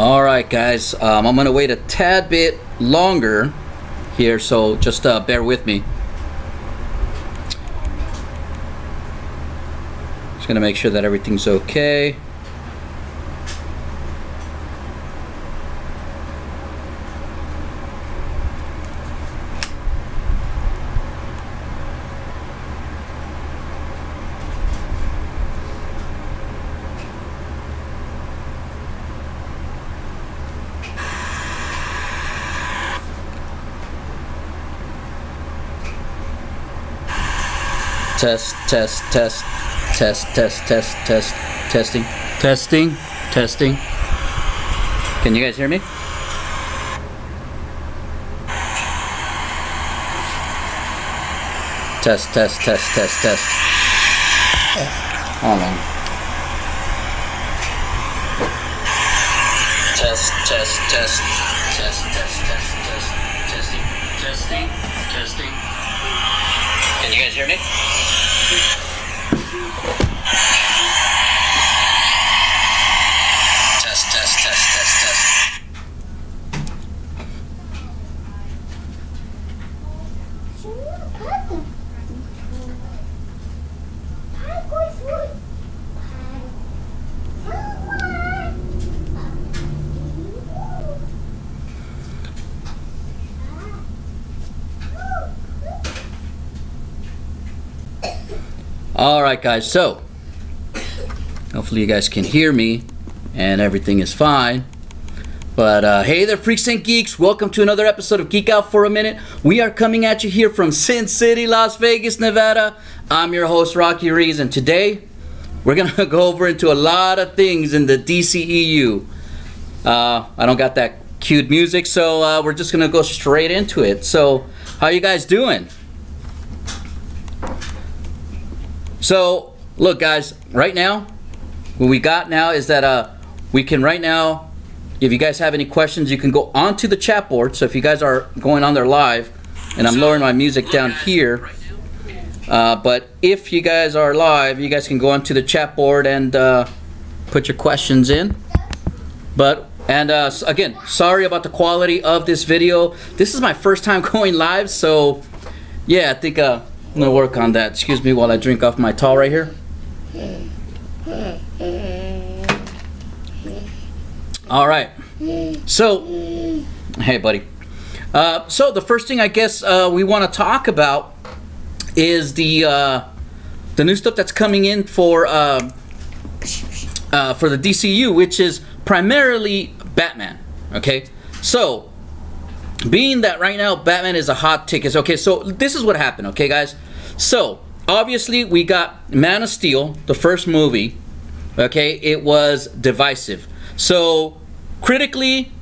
Alright guys, I'm going to wait a tad bit longer here, so just bear with me. Just going to make sure that everything's okay. Test, test, test, test, test, test, test, testing, testing, testing. Can you guys hear me? Test, test, test, test, test. Hold on. Test, test, test, test, test, test, test, testing, testing, testing. Can you guys hear me? Test, test, test, test, test. Alright guys, so hopefully you guys can hear me and everything is fine. But hey there freaks and geeks, welcome to another episode of Geek Out for a Minute. We are coming at you here from Sin City, Las Vegas, Nevada. I'm your host Rocky Rees, and today we're gonna go over into a lot of things in the DCEU. I don't got that cute music, so we're just gonna go straight into it. So how you guys doing? So look guys, right now what we got now is that we can right now, if you guys have any questions, you can go onto the chat board. So if you guys are going on there live, and I'm lowering my music down here, but if you guys are live, you guys can go onto the chat board and put your questions in. But again, sorry about the quality of this video. This is my first time going live, so yeah, I think I'm gonna work on that. Excuse me while I drink off my towel right here. All right. So, hey buddy. So the first thing I guess we want to talk about is the new stuff that's coming in for the DCU, which is primarily Batman. Okay. So, being that right now Batman is a hot ticket. Okay, so this is what happened, okay guys? So obviously we got Man of Steel, the first movie. Okay, it was divisive. So critically,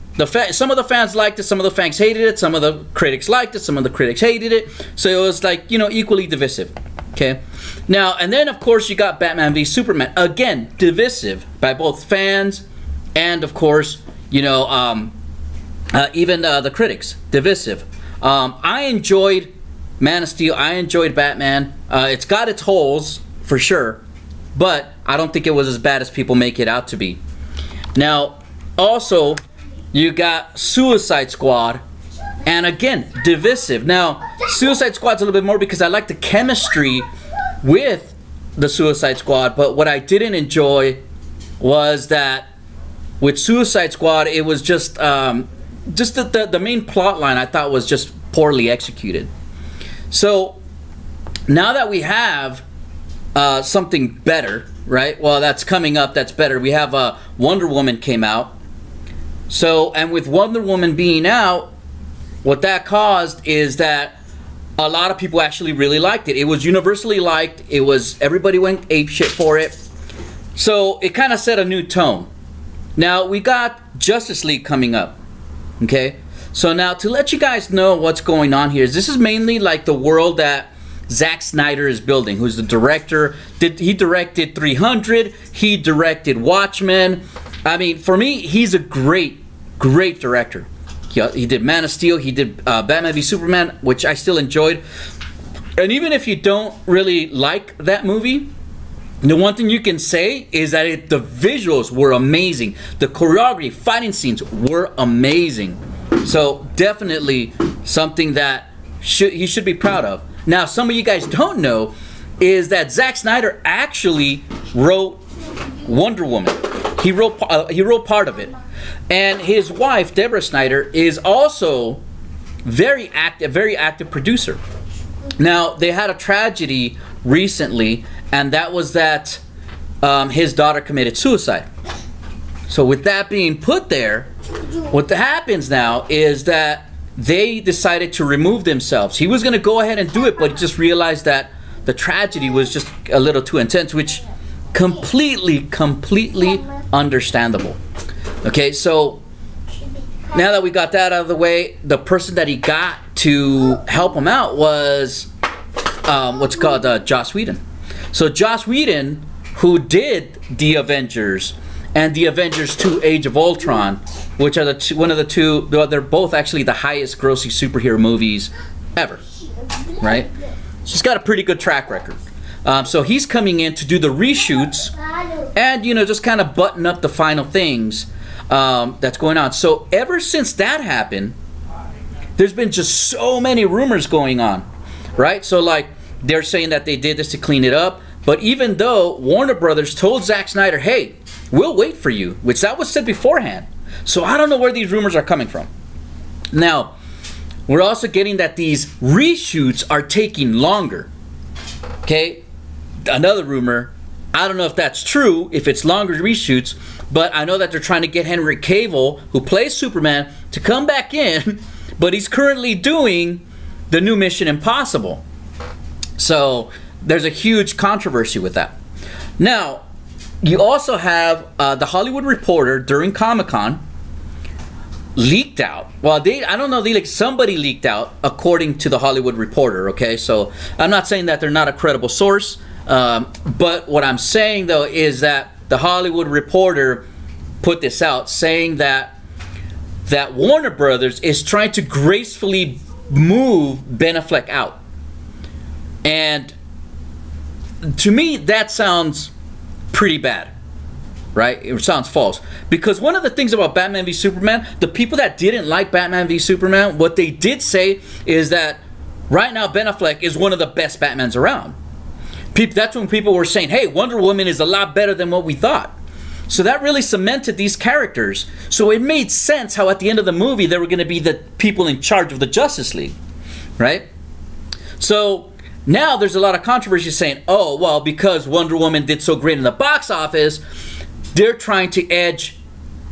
some of the fans liked it, some of the fans hated it, some of the critics liked it, some of the critics hated it. So it was like, you know, equally divisive. Okay, now and then of course you got Batman v Superman, again divisive by both fans and of course, you know, even the critics, divisive. I enjoyed Man of Steel. I enjoyed Batman. It's got its holes for sure, but I don't think it was as bad as people make it out to be. Now, also, you got Suicide Squad, and again, divisive. Now, Suicide Squad's a little bit more because I like the chemistry with the Suicide Squad, but what I didn't enjoy was that with Suicide Squad, it was just the main plot line I thought was just poorly executed. So now that we have something better, right? Well, that's coming up, that's better. We have Wonder Woman came out. So, and with Wonder Woman being out, what that caused is that a lot of people actually really liked it. It was universally liked. It was, everybody went apeshit for it. So it kind of set a new tone. Now we got Justice League coming up. Okay, so now to let you guys know what's going on here, this is mainly like the world that Zack Snyder is building, who's the director. He directed 300, he directed Watchmen. I mean, for me, he's a great director. He did Man of Steel, he did Batman v Superman, which I still enjoyed. And even if you don't really like that movie, The one thing you can say is that the visuals were amazing. The choreography, fighting scenes were amazing. So definitely something that he should be proud of. Now, some of you guys don't know is that Zack Snyder actually wrote Wonder Woman. He wrote part of it, and his wife Deborah Snyder is also very active producer. Now, they had a tragedy recently, and that was that his daughter committed suicide. So with that being put there, what happens now is that they decided to remove themselves. He was going to go ahead and do it, but he just realized that the tragedy was just a little too intense, which completely understandable. Okay, so now that we got that out of the way, the person that he got to help him out was what's called Joss Whedon. So Joss Whedon, who did The Avengers and The Avengers 2 Age of Ultron, which are one of the two, they're both actually the highest grossing superhero movies ever, right? He's got a pretty good track record. So he's coming in to do the reshoots and, you know, just kind of button up the final things that's going on. So ever since that happened, there's been just so many rumors going on, right? So like they're saying that they did this to clean it up, but even though Warner Brothers told Zack Snyder, hey, we'll wait for you, which that was said beforehand. So I don't know where these rumors are coming from. Now, we're also getting that these reshoots are taking longer. Okay, another rumor, I don't know if that's true, if it's longer reshoots, but I know that they're trying to get Henry Cavill, who plays Superman, to come back in, but he's currently doing the new Mission Impossible. So there's a huge controversy with that. Now, you also have the Hollywood Reporter during Comic-Con leaked out. Well, I don't know, somebody leaked out according to the Hollywood Reporter, okay? So I'm not saying that they're not a credible source, but what I'm saying though is that the Hollywood Reporter put this out saying that Warner Brothers is trying to gracefully move Ben Affleck out. And to me, that sounds pretty bad, right? It sounds false. Because one of the things about Batman v Superman, the people that didn't like Batman v Superman, what they did say is that right now Ben Affleck is one of the best Batmans around. That's when people were saying, hey, Wonder Woman is a lot better than what we thought. So that really cemented these characters. So it made sense how at the end of the movie they were going to be the people in charge of the Justice League, right? So now there's a lot of controversy saying, oh, well, because Wonder Woman did so great in the box office, they're trying to edge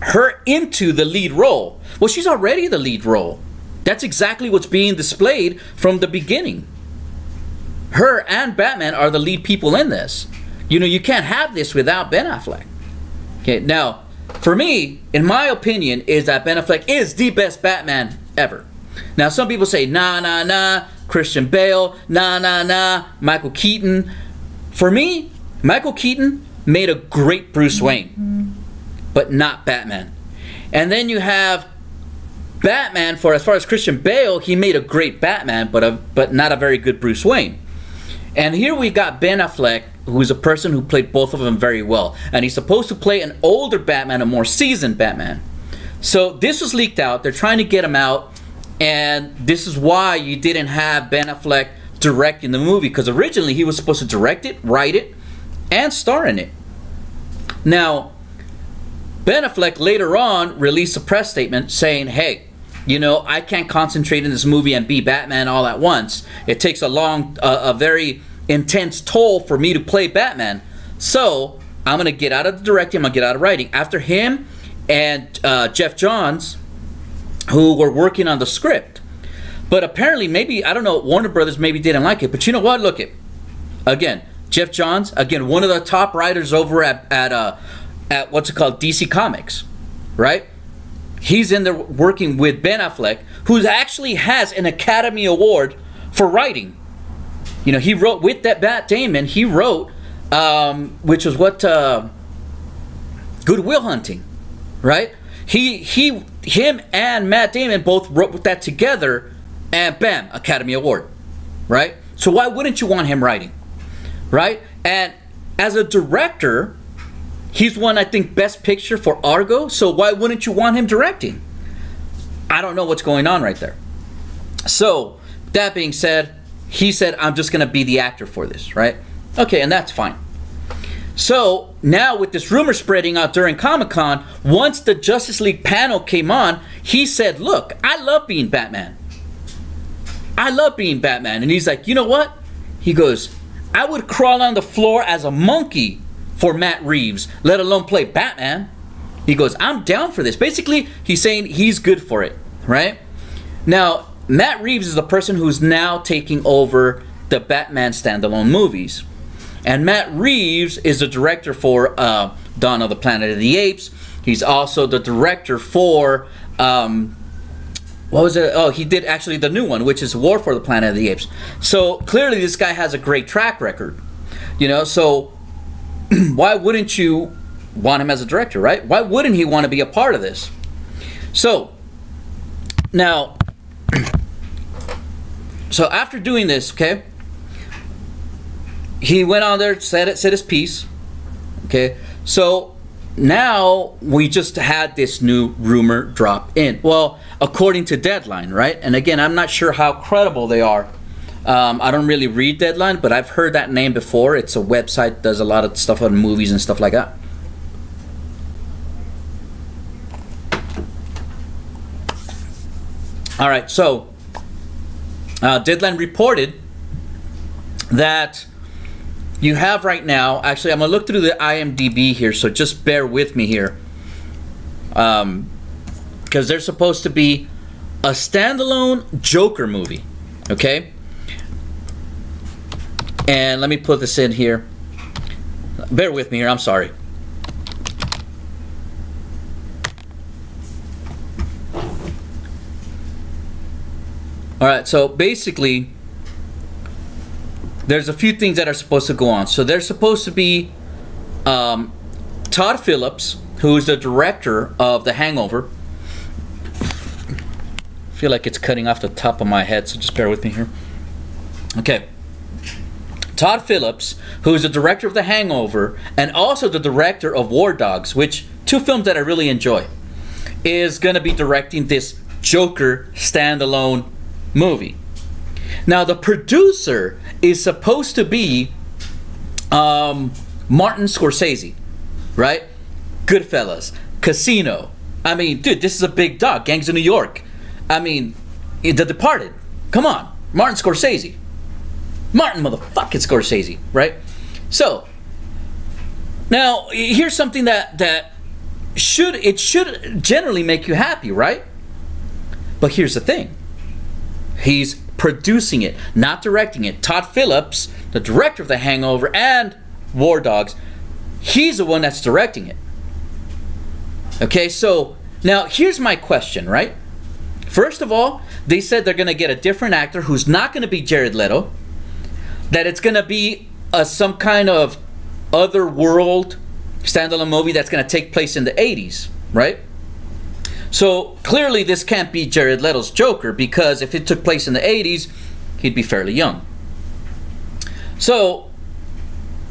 her into the lead role. Well, she's already the lead role. That's exactly what's being displayed from the beginning. Her and Batman are the lead people in this. You know, you can't have this without Ben Affleck. Okay, now, for me, in my opinion, is that Ben Affleck is the best Batman ever. Now, some people say, nah, nah, nah, Christian Bale, nah, nah, nah, Michael Keaton. For me, Michael Keaton made a great Bruce Wayne, but not Batman. And then you have Batman, for as far as Christian Bale, he made a great Batman, but not a very good Bruce Wayne. And here we got Ben Affleck, who's a person who played both of them very well. And he's supposed to play an older Batman, a more seasoned Batman. So this was leaked out. They're trying to get him out. And this is why you didn't have Ben Affleck directing the movie. Because originally he was supposed to direct it, write it, and star in it. Now, Ben Affleck later on released a press statement saying, hey, you know, I can't concentrate in this movie and be Batman all at once. It takes a very intense toll for me to play Batman. So I'm going to get out of the directing, I'm going to get out of writing. After him and Jeff Johns, who were working on the script. But apparently, maybe, I don't know, Warner Brothers maybe didn't like it. But you know what? Look it. Again, Jeff Johns, again, one of the top writers over at what's it called, DC Comics, right? He's in there working with Ben Affleck, who actually has an Academy Award for writing. You know, he wrote with that Matt Damon. He wrote, which was what Good Will Hunting, right? Him and Matt Damon both wrote that together, and bam, Academy Award, right? So why wouldn't you want him writing, right? And as a director, he's won, I think, Best Picture for Argo, so why wouldn't you want him directing? I don't know what's going on right there. So, that being said, he said, I'm just going to be the actor for this, right? Okay, and that's fine. So, now with this rumor spreading out during Comic-Con, once the Justice League panel came on, he said, look, I love being Batman. I love being Batman. And he's like, you know what? He goes, I would crawl on the floor as a monkey for Matt Reeves, let alone play Batman. He goes, I'm down for this. Basically, he's saying he's good for it, right? Now, Matt Reeves is the person who's now taking over the Batman standalone movies. And Matt Reeves is the director for Dawn of the Planet of the Apes. He's also the director for, what was it? Oh, he did actually the new one, which is War for the Planet of the Apes. So clearly this guy has a great track record. You know, so why wouldn't you want him as a director, right? Why wouldn't he want to be a part of this? So, now, so after doing this, okay, he went on there, said his piece, okay. So now we just had this new rumor drop in. Well, according to Deadline, right? And again, I'm not sure how credible they are. I don't really read Deadline, but I've heard that name before. It's a website that does a lot of stuff on movies and stuff like that. All right, so Deadline reported that you have right now, actually I'm going to look through the IMDb here, so just bear with me here. Because there's supposed to be a standalone Joker movie, okay? And let me put this in here. Bear with me here, I'm sorry. Alright, so basically, there's a few things that are supposed to go on. So there's supposed to be Todd Phillips, who is the director of The Hangover. I feel like it's cutting off the top of my head, so just bear with me here. Okay. Todd Phillips, who is the director of The Hangover, and also the director of War Dogs, which, two films that I really enjoy, is going to be directing this Joker standalone movie. Now, the producer is supposed to be Martin Scorsese, right? Goodfellas, Casino. I mean, dude, this is a big dog. Gangs of New York. I mean, The Departed. Come on, Martin Scorsese. Martin motherfucking Scorsese, right? So, now, here's something that should generally make you happy, right? But here's the thing. He's producing it, not directing it. Todd Phillips, the director of The Hangover and War Dogs, he's the one that's directing it. Okay, so now here's my question, right? First of all, they said they're going to get a different actor who's not going to be Jared Leto, that it's going to be some kind of other world standalone movie that's going to take place in the 80s, right? So clearly this can't be Jared Leto's Joker, because if it took place in the 80s, he'd be fairly young. So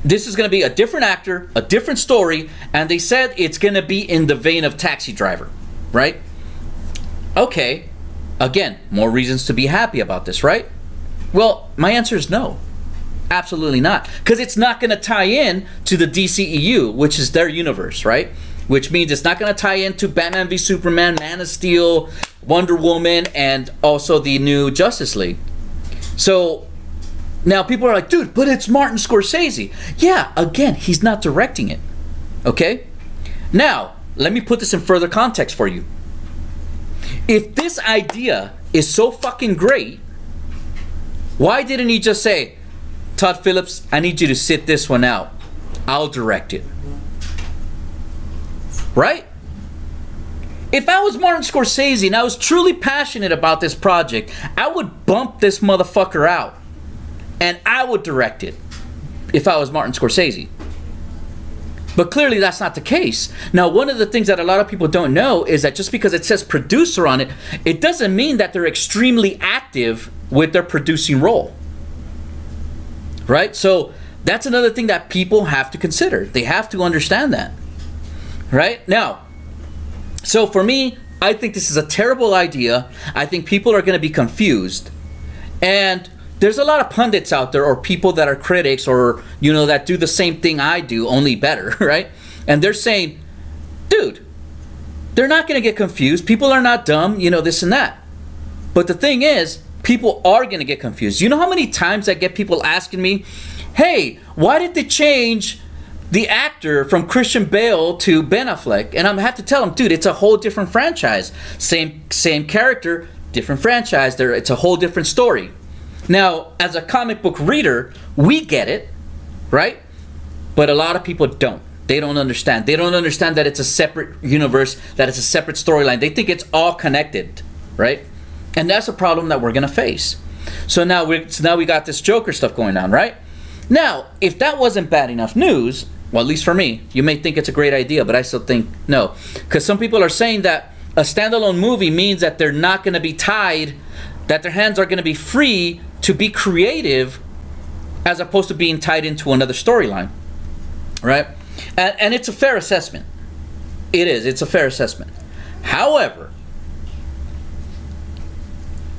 this is going to be a different actor, a different story, and they said it's going to be in the vein of Taxi Driver, right? Okay, again, more reasons to be happy about this, right? Well, my answer is no. Absolutely not. Because it's not going to tie in to the DCEU, which is their universe, right? Which means it's not going to tie into Batman v Superman, Man of Steel, Wonder Woman, and also the new Justice League. So now people are like, dude, but it's Martin Scorsese. Yeah, again, he's not directing it. Okay? Now, let me put this in further context for you. If this idea is so fucking great, why didn't he just say, Todd Phillips, I need you to sit this one out. I'll direct it. Right? If I was Martin Scorsese and I was truly passionate about this project, I would bump this motherfucker out and I would direct it if I was Martin Scorsese. But clearly that's not the case. Now, one of the things that a lot of people don't know is that just because it says producer on it, it doesn't mean that they're extremely active with their producing role. Right? So That's another thing that people have to consider. They have to understand that. Right? Now, so for me, I think this is a terrible idea. I think people are going to be confused. And there's a lot of pundits out there, or people that are critics, or, you know, that do the same thing I do, only better, right? And they're saying, dude, they're not going to get confused. People are not dumb, you know, this and that. But the thing is, people are going to get confused. You know how many times I get people asking me, hey, why did they change the actor from Christian Bale to Ben Affleck? And I have to tell them, dude, it's a whole different franchise. Same character, different franchise. It's a whole different story. Now, as a comic book reader, we get it, right? But a lot of people don't. They don't understand. They don't understand that it's a separate universe, that it's a separate storyline. They think it's all connected, right? And that's a problem that we're going to face. So now we got this Joker stuff going on, right? Now, if that wasn't bad enough news, well, at least for me, you may think it's a great idea, but I still think no. Because some people are saying that a standalone movie means that they're not going to be tied, that their hands are going to be free to be creative, as opposed to being tied into another storyline, right? And it's a fair assessment. It is. It's a fair assessment. However,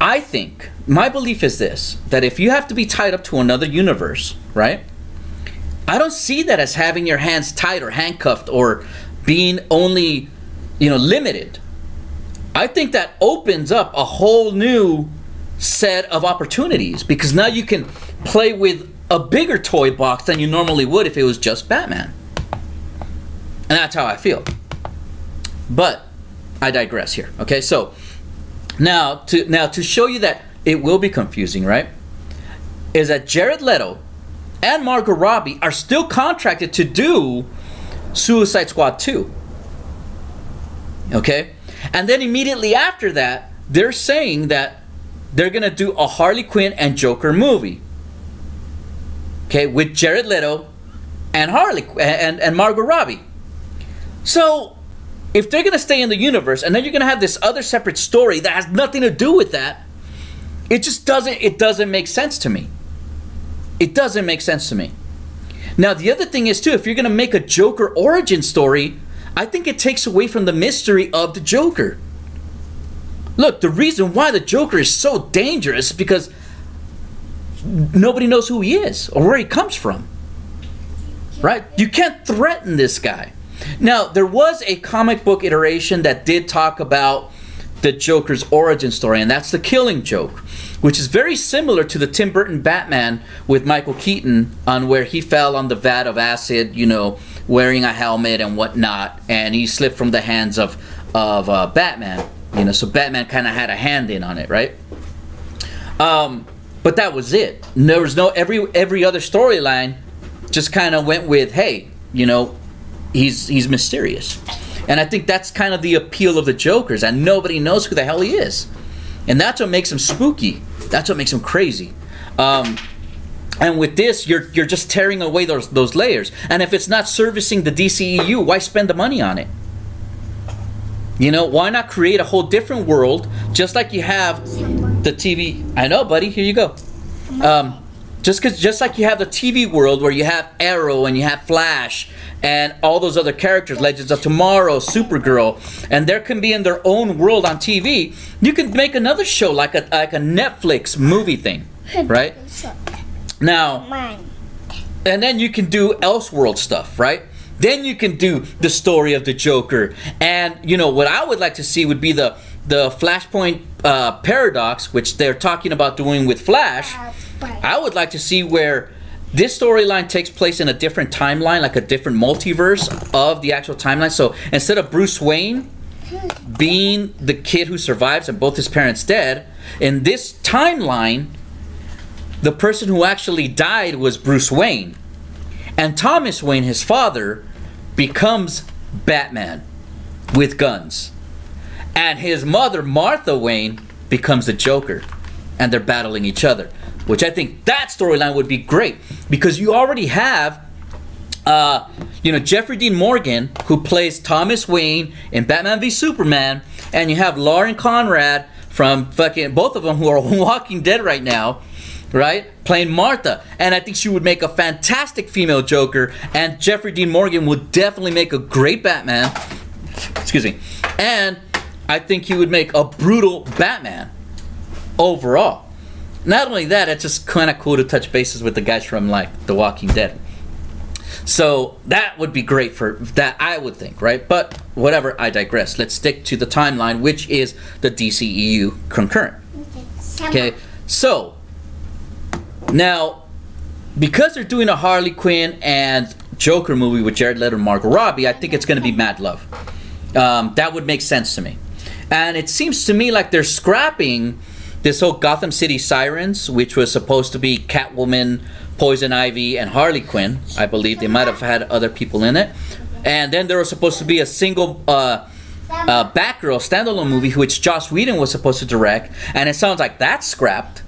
I think, my belief is this, that if you have to be tied up to another universe, right? I don't see that as having your hands tied or handcuffed or being only, you know, limited. I think that opens up a whole new set of opportunities, because now you can play with a bigger toy box than you normally would if it was just Batman. And that's how I feel. But I digress here. Okay, so now to show you that it will be confusing, right? Is that Jared Leto and Margot Robbie are still contracted to do Suicide Squad 2. Okay? And then immediately after that, they're saying that they're gonna do a Harley Quinn and Joker movie. Okay, with Jared Leto and and Margot Robbie. So if they're gonna stay in the universe, and then you're gonna have this other separate story that has nothing to do with that, it just doesn't make sense to me. It doesn't make sense to me. Now the other thing is too, if you're gonna make a Joker origin story, I think it takes away from the mystery of the Joker. Look, the reason why the Joker is so dangerous is because nobody knows who he is or where he comes from. Right? You can't threaten this guy. Now, there was a comic book iteration that did talk about the Joker's origin story, and that's The Killing Joke, which is very similar to the Tim Burton Batman with Michael Keaton, on where he fell on the vat of acid, you know, wearing a helmet and whatnot, and he slipped from the hands of Batman, you know, so Batman kind of had a hand in on it, right? But that was it. There was no, every other storyline just kind of went with, hey, you know, he's mysterious. And I think that's kind of the appeal of the Jokers, and nobody knows who the hell he is. And that's what makes him spooky. That's what makes him crazy. And with this, you're just tearing away those layers. And if it's not servicing the DCEU, why spend the money on it? You know, why not create a whole different world, just like you have the TV? I know, buddy. Here you go. Just like you have the TV world where you have Arrow and you have Flash and all those other characters, Legends of Tomorrow, Supergirl, and there can be in their own world on TV. You can make another show like a Netflix movie thing, right? Now, and then you can do Elseworld stuff, right? Then you can do the story of the Joker, and you know what I would like to see would be the Flashpoint paradox, which they're talking about doing with Flash. I would like to see where this storyline takes place in a different timeline, like a different multiverse of the actual timeline. So instead of Bruce Wayne being the kid who survives and both his parents dead, in this timeline, the person who actually died was Bruce Wayne. And Thomas Wayne, his father, becomes Batman with guns. And his mother, Martha Wayne, becomes the Joker. And they're battling each other. Which I think that storyline would be great, because you already have, you know, Jeffrey Dean Morgan, who plays Thomas Wayne in Batman v Superman, and you have Lauren Conrad from fucking both of them who are Walking Dead right now, right? Playing Martha. And I think she would make a fantastic female Joker. And Jeffrey Dean Morgan would definitely make a great Batman. Excuse me. And I think he would make a brutal Batman overall. Not only that, it's just kind of cool to touch bases with the guys from like The Walking Dead. So that would be great for that, I would think, right? But whatever, I digress. Let's stick to the timeline, which is the DCEU concurrent. Okay, so now because they're doing a Harley Quinn and Joker movie with Jared Leto and Margot Robbie, I think it's going to be Mad Love. That would make sense to me. And it seems to me like they're scrapping this whole Gotham City Sirens, which was supposed to be Catwoman, Poison Ivy, and Harley Quinn. I believe they might have had other people in it. And then there was supposed to be a single Batgirl standalone movie, which Joss Whedon was supposed to direct. And it sounds like that's scrapped.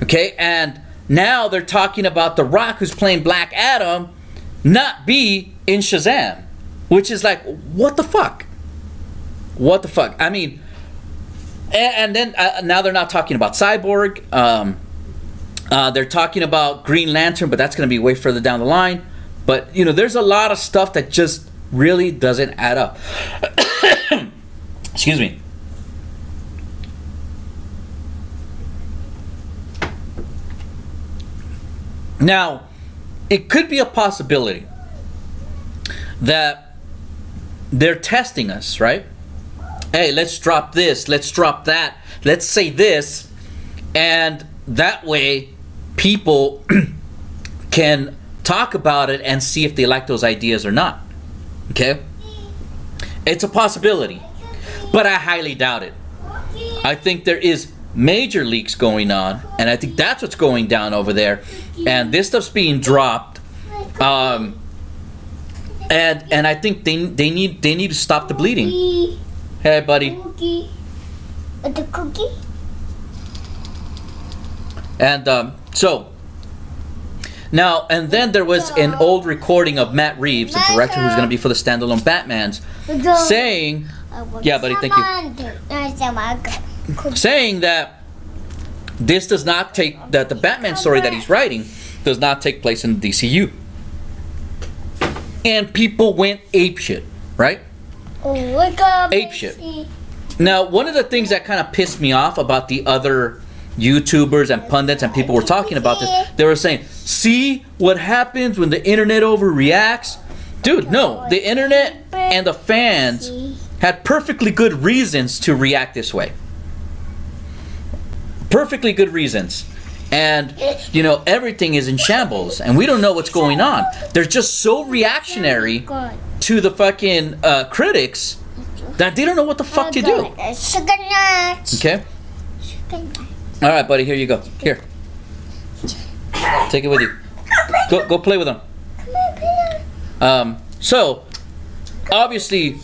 Okay, and now they're talking about The Rock, who's playing Black Adam, not be in Shazam. Which is like, what the fuck? What the fuck? I mean, and then now they're not talking about Cyborg. They're talking about Green Lantern, but that's going to be way further down the line. But, you know, there's a lot of stuff that just really doesn't add up. Excuse me. Now, it could be a possibility that they're testing us, right? Hey, let's drop this, let's drop that, let's say this, and that way people can talk about it and see if they like those ideas or not. Okay? It's a possibility, but I highly doubt it. I think there is major leaks going on, and I think that's what's going down over there, and this stuff's being dropped. And I think they need to stop the bleeding. Hey, buddy. The cookie. And so now, and then there was an old recording of Matt Reeves, the director who's going to be for the standalone Batmans, saying, yeah, buddy, thank you, saying that this does not take, that the Batman story that he's writing does not take place in the DCU. And people went apeshit, right? Apeshit. Now, one of the things that kind of pissed me off about the other YouTubers and pundits and people were talking about this, they were saying, see what happens when the internet overreacts? Dude, no. The internet and the fans had perfectly good reasons to react this way. Perfectly good reasons. And, you know, everything is in shambles, and we don't know what's going on. They're just so reactionary to the fucking critics that they don't know what the fuck to do. Okay? Alright, buddy, here you go. Here. Take it with you. Go play with them. So, obviously,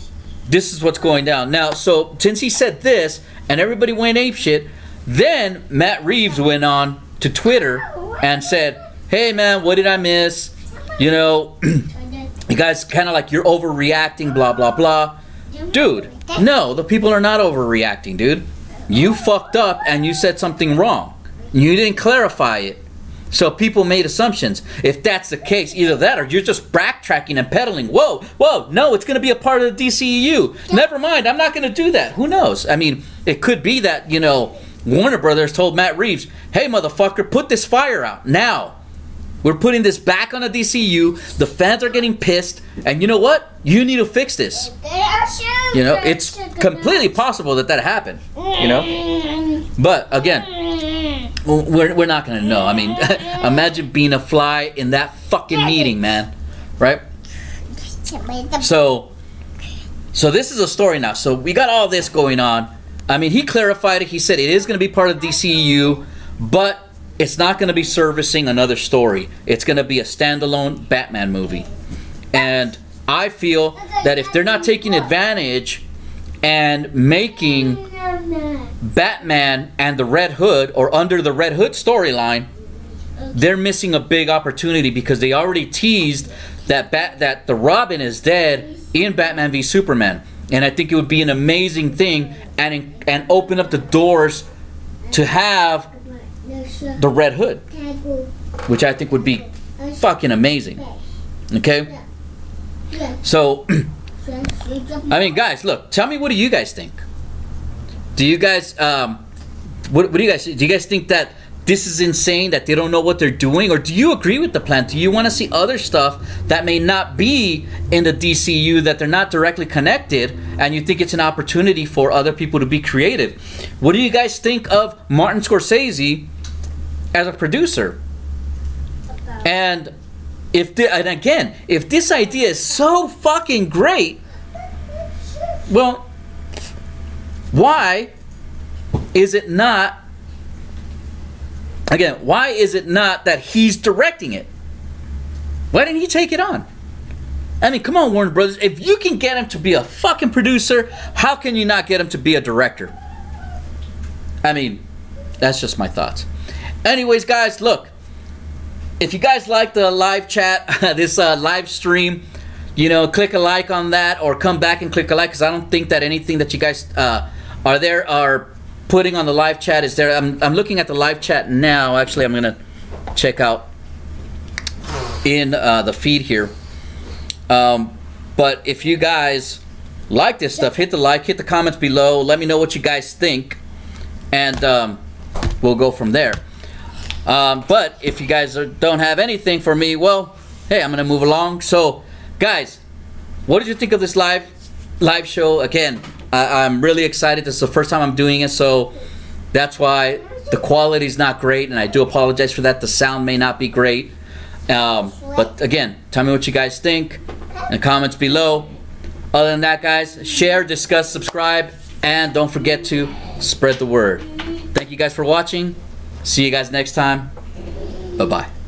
this is what's going down. Now, so, since he said this, and everybody went apeshit, then Matt Reeves went on to Twitter and said, hey man, what did I miss? You know, you guys kind of like, you're overreacting, blah blah blah. Dude, no, the people are not overreacting, dude. You fucked up and you said something wrong. You didn't clarify it, so people made assumptions. If that's the case, either that or you're just backtracking and peddling. Whoa, no, it's gonna be a part of the DCEU. Never mind, I'm not gonna do that. Who knows? I mean, it could be that, you know, Warner Brothers told Matt Reeves, hey motherfucker, put this fire out now. We're putting this back on the DCU. The fans are getting pissed, and you know what? You need to fix this. You know, it's completely possible that that happened. You know, but again, we're not gonna know. I mean, imagine being a fly in that fucking meeting, man. Right? So this is a story now. So we got all this going on. I mean, he clarified it. He said it is going to be part of DCEU, but it's not going to be servicing another story. It's going to be a standalone Batman movie. And I feel that if they're not taking advantage and making Batman and the Red Hood, or under the Red Hood storyline, they're missing a big opportunity, because they already teased that the Robin is dead in Batman v Superman. And I think it would be an amazing thing, and open up the doors to have the Red Hood, which I think would be fucking amazing. Okay? So, I mean, guys, look, tell me, what do you guys think? Do you guys, what do you guys think that this is insane, that they don't know what they're doing? Or do you agree with the plan? Do you want to see other stuff that may not be in the DCU, that they're not directly connected, and you think it's an opportunity for other people to be creative? What do you guys think of Martin Scorsese as a producer? And if this idea is so fucking great, well, why is it not, again, why is it not that he's directing it? Why didn't he take it on? I mean, come on, Warner Brothers. If you can get him to be a fucking producer, how can you not get him to be a director? I mean, that's just my thoughts. Anyways, guys, look. If you guys like the live chat, this live stream, you know, click a like on that, or come back and click a like, because I don't think that anything that you guys are putting on the live chat is there. I'm looking at the live chat now. Actually, I'm gonna check out in the feed here. But if you guys like this stuff, hit the like, hit the comments below. Let me know what you guys think, and we'll go from there. But if you guys don't have anything for me, well, hey, I'm gonna move along. So, guys, what did you think of this live show? Again, I'm really excited. This is the first time I'm doing it, so that's why the quality is not great, and I do apologize for that. The sound may not be great, but again, tell me what you guys think in the comments below. Other than that, guys, share, discuss, subscribe, and don't forget to spread the word. Thank you guys for watching. See you guys next time. Bye-bye.